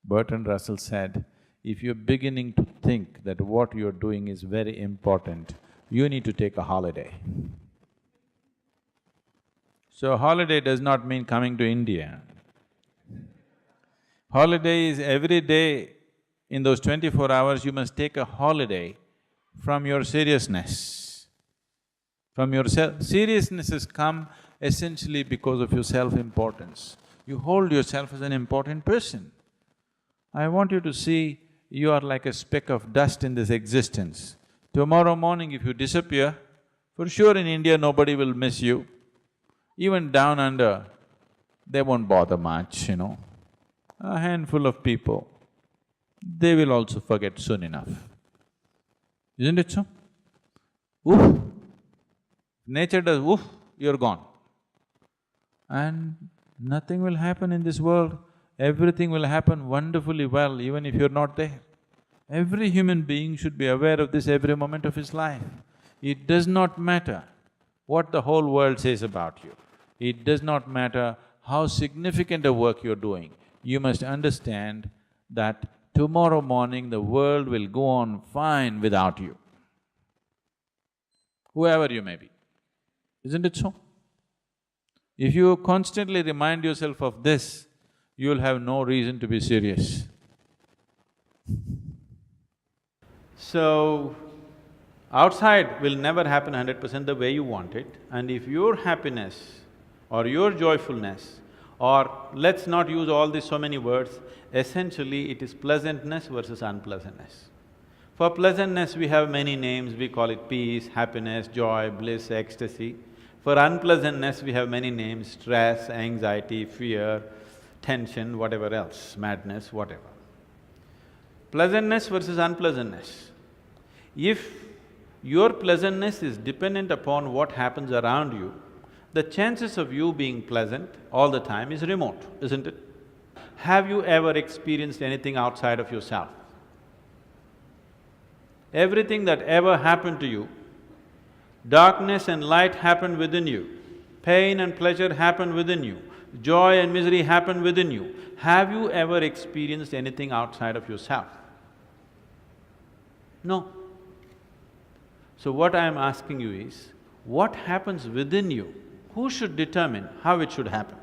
Bertrand Russell said, if you're beginning to think that what you're doing is very important, you need to take a holiday. So holiday does not mean coming to India. Holiday is every day, in those 24 hours, you must take a holiday from your seriousness. From your seriousness has come essentially because of your self-importance. You hold yourself as an important person. I want you to see you are like a speck of dust in this existence. Tomorrow morning if you disappear, for sure in India nobody will miss you. Even down under, they won't bother much, A handful of people, they will also forget soon enough. Isn't it so? Oof! Nature does oof, you're gone. And nothing will happen in this world. Everything will happen wonderfully well even if you're not there. Every human being should be aware of this every moment of his life. It does not matter what the whole world says about you. It does not matter how significant a work you're doing. You must understand that tomorrow morning the world will go on fine without you, whoever you may be. Isn't it so? If you constantly remind yourself of this, you'll have no reason to be serious. So, outside will never happen 100% the way you want it, and if your happiness or your joyfulness, or let's not use all these so many words, essentially it is pleasantness versus unpleasantness. For pleasantness we have many names, we call it peace, happiness, joy, bliss, ecstasy. For unpleasantness we have many names, stress, anxiety, fear, tension, whatever else, madness, whatever. Pleasantness versus unpleasantness. If your pleasantness is dependent upon what happens around you, the chances of you being pleasant all the time is remote, isn't it? Have you ever experienced anything outside of yourself? Everything that ever happened to you, darkness and light happened within you, pain and pleasure happened within you, joy and misery happened within you. Have you ever experienced anything outside of yourself? No. So what I am asking you is, what happens within you? Who should determine how it should happen?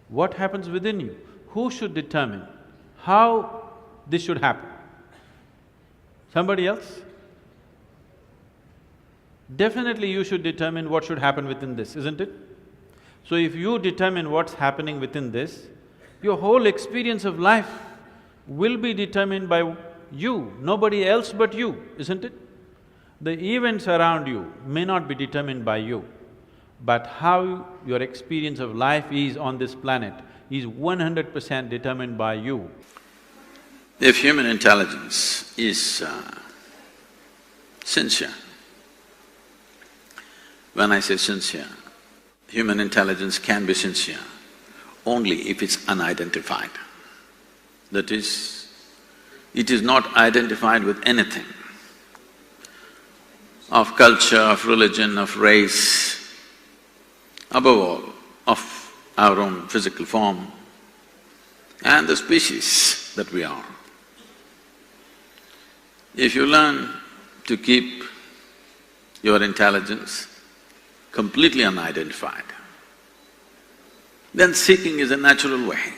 What happens within you? Who should determine how this should happen? Somebody else? Definitely you should determine what should happen within this, isn't it? So if you determine what's happening within this, your whole experience of life will be determined by you, nobody else but you, isn't it? The events around you may not be determined by you, but how your experience of life is on this planet is 100% determined by you. If human intelligence is sincere, when I say sincere, human intelligence can be sincere only if it's unidentified. That is, it is not identified with anything of culture, of religion, of race, above all, of our own physical form and the species that we are. If you learn to keep your intelligence completely unidentified, then seeking is a natural way.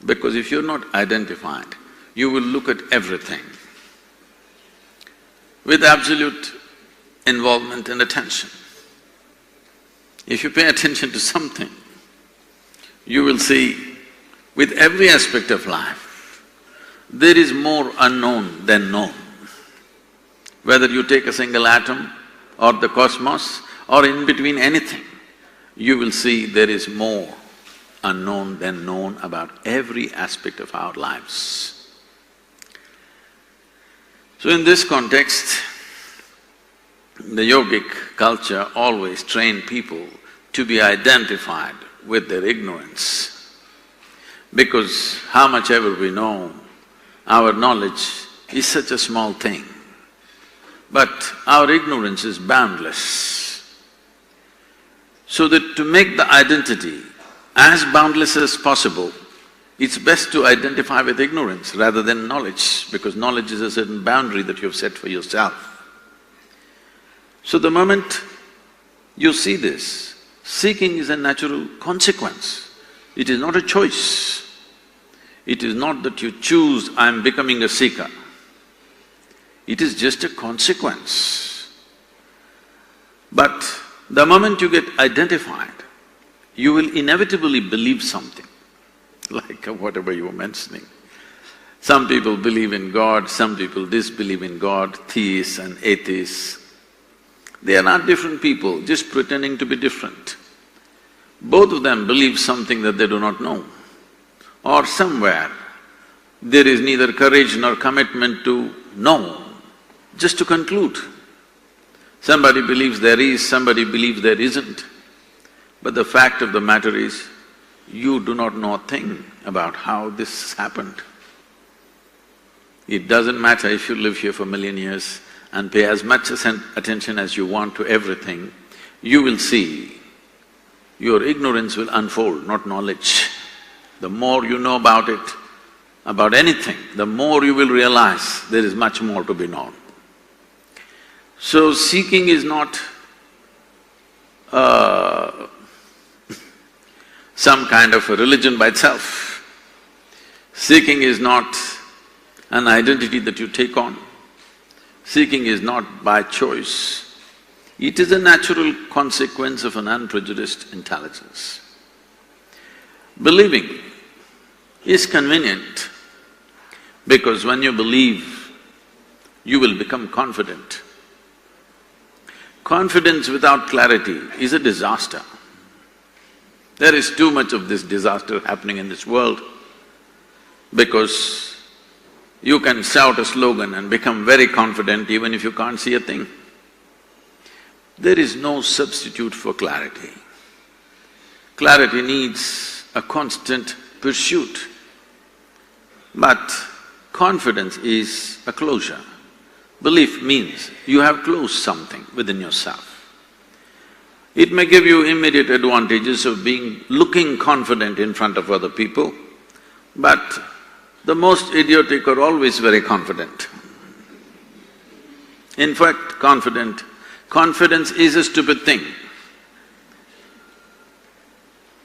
Because if you're not identified, you will look at everything with absolute involvement and attention. If you pay attention to something, you will see with every aspect of life, there is more unknown than known. Whether you take a single atom or the cosmos or in between anything, you will see there is more unknown than known about every aspect of our lives. So in this context, the yogic culture always trained people to be identified with their ignorance, because how much ever we know, our knowledge is such a small thing, but our ignorance is boundless. So that to make the identity as boundless as possible, it's best to identify with ignorance rather than knowledge, because knowledge is a certain boundary that you've set for yourself. So the moment you see this, seeking is a natural consequence. It is not a choice. It is not that you choose, I'm becoming a seeker. It is just a consequence. But the moment you get identified, you will inevitably believe something, like whatever you were mentioning. Some people believe in God, some people disbelieve in God, theists and atheists. They are not different people, just pretending to be different. Both of them believe something that they do not know. Or somewhere, there is neither courage nor commitment to know, just to conclude. Somebody believes there is, somebody believes there isn't. But the fact of the matter is, you do not know a thing about how this happened. It doesn't matter if you live here for 1,000,000 years and pay as much attention as you want to everything, you will see your ignorance will unfold, not knowledge. The more you know about it, about anything, the more you will realize there is much more to be known. So seeking is not some kind of a religion by itself. Seeking is not an identity that you take on. Seeking is not by choice. It is a natural consequence of an unprejudiced intelligence. Believing is convenient because when you believe, you will become confident. Confidence without clarity is a disaster. There is too much of this disaster happening in this world because you can shout a slogan and become very confident even if you can't see a thing. There is no substitute for clarity. Clarity needs a constant pursuit. But confidence is a closure. Belief means you have closed something within yourself. It may give you immediate advantages of looking confident in front of other people, but the most idiotic are always very confident. In fact, confidence is a stupid thing.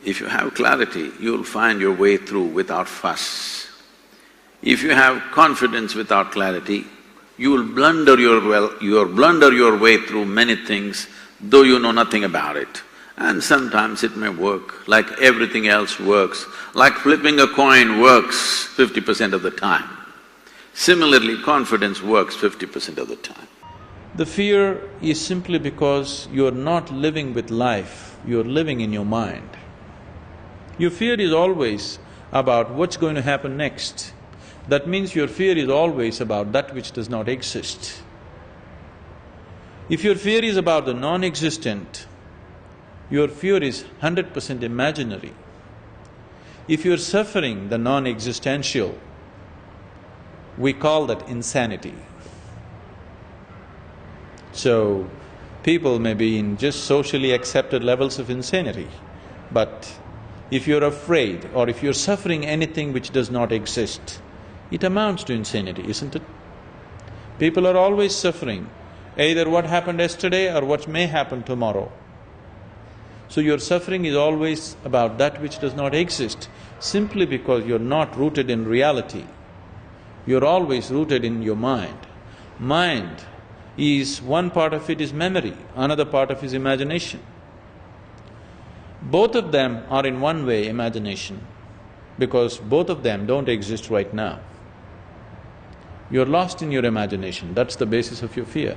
If you have clarity, you'll find your way through without fuss. If you have confidence without clarity, you will blunder your way through many things, though you know nothing about it. And sometimes it may work, like everything else works, like flipping a coin works 50% of the time. Similarly, confidence works 50% of the time. The fear is simply because you're not living with life, you're living in your mind. Your fear is always about what's going to happen next. That means your fear is always about that which does not exist. If your fear is about the non-existent, your fear is 100% imaginary. If you're suffering the non-existential, we call that insanity. So, people may be in just socially accepted levels of insanity, but if you're afraid or if you're suffering anything which does not exist, it amounts to insanity, isn't it? People are always suffering, either what happened yesterday or what may happen tomorrow. So your suffering is always about that which does not exist, simply because you're not rooted in reality. You're always rooted in your mind. Mind is… one part of it is memory, another part of it is imagination. Both of them are in one way imagination, because both of them don't exist right now. You're lost in your imagination, that's the basis of your fear.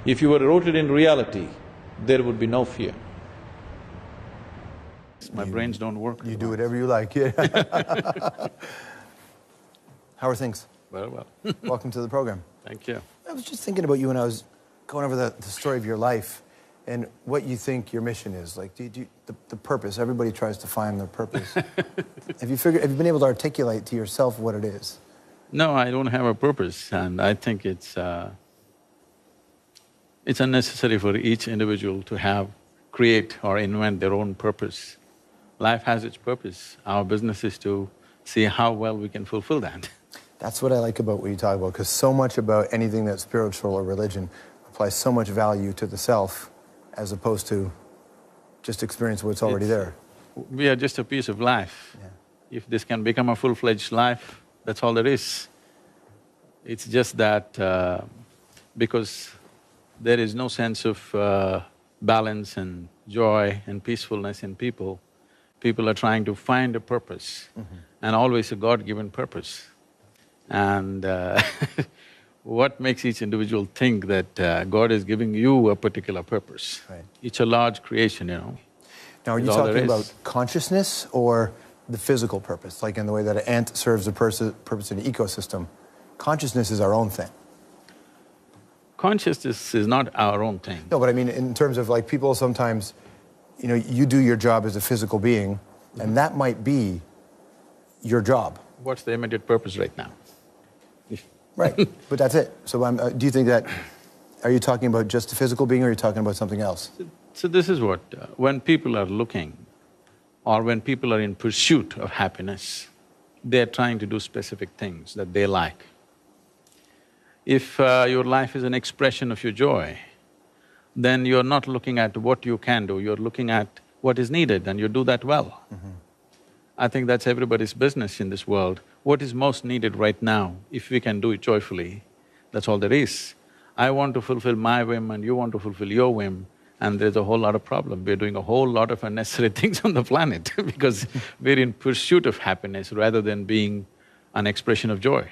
If you were rooted in reality, there would be no fear. My brains don't work. You do whatever you like, yeah. How are things? Well. Welcome to the program. Thank you. I was just thinking about you when I was going over the story of your life and what you think your mission is. Like, the purpose, everybody tries to find their purpose. Have you been able to articulate to yourself what it is? No, I don't have a purpose, and I think it's unnecessary for each individual to have create or invent their own purpose. Life has its purpose. Our business is to see how well we can fulfill that. That's what I like about what you talk about, because so much about anything that's spiritual or religion applies so much value to the self as opposed to just experience what's already there. We are just a piece of life. Yeah. If this can become a full-fledged life, that's all there is. It's just that because there is no sense of balance and joy and peacefulness in people, people are trying to find a purpose, and always a God-given purpose. And what makes each individual think that God is giving you a particular purpose? Right. It's a large creation, you know. Now, are you That's all talking there about is. consciousness or the physical purpose, like in the way that an ant serves a purpose in an ecosystem? Consciousness is our own thing. Consciousness is not our own thing. No, but I mean in terms of like people sometimes, you know, you do your job as a physical being, and that might be your job. What's the immediate purpose right now? Right, but that's it. So do you think that, are you talking about just the physical being or are you talking about something else? So this is what… when people are looking or when people are in pursuit of happiness, they're trying to do specific things that they like. If your life is an expression of your joy, then you're not looking at what you can do, you're looking at what is needed and you do that well. I think that's everybody's business in this world. What is most needed right now, if we can do it joyfully, that's all there is. I want to fulfill my whim and you want to fulfill your whim, and there's a whole lot of problem. We're doing a whole lot of unnecessary things on the planet because we're in pursuit of happiness rather than being an expression of joy.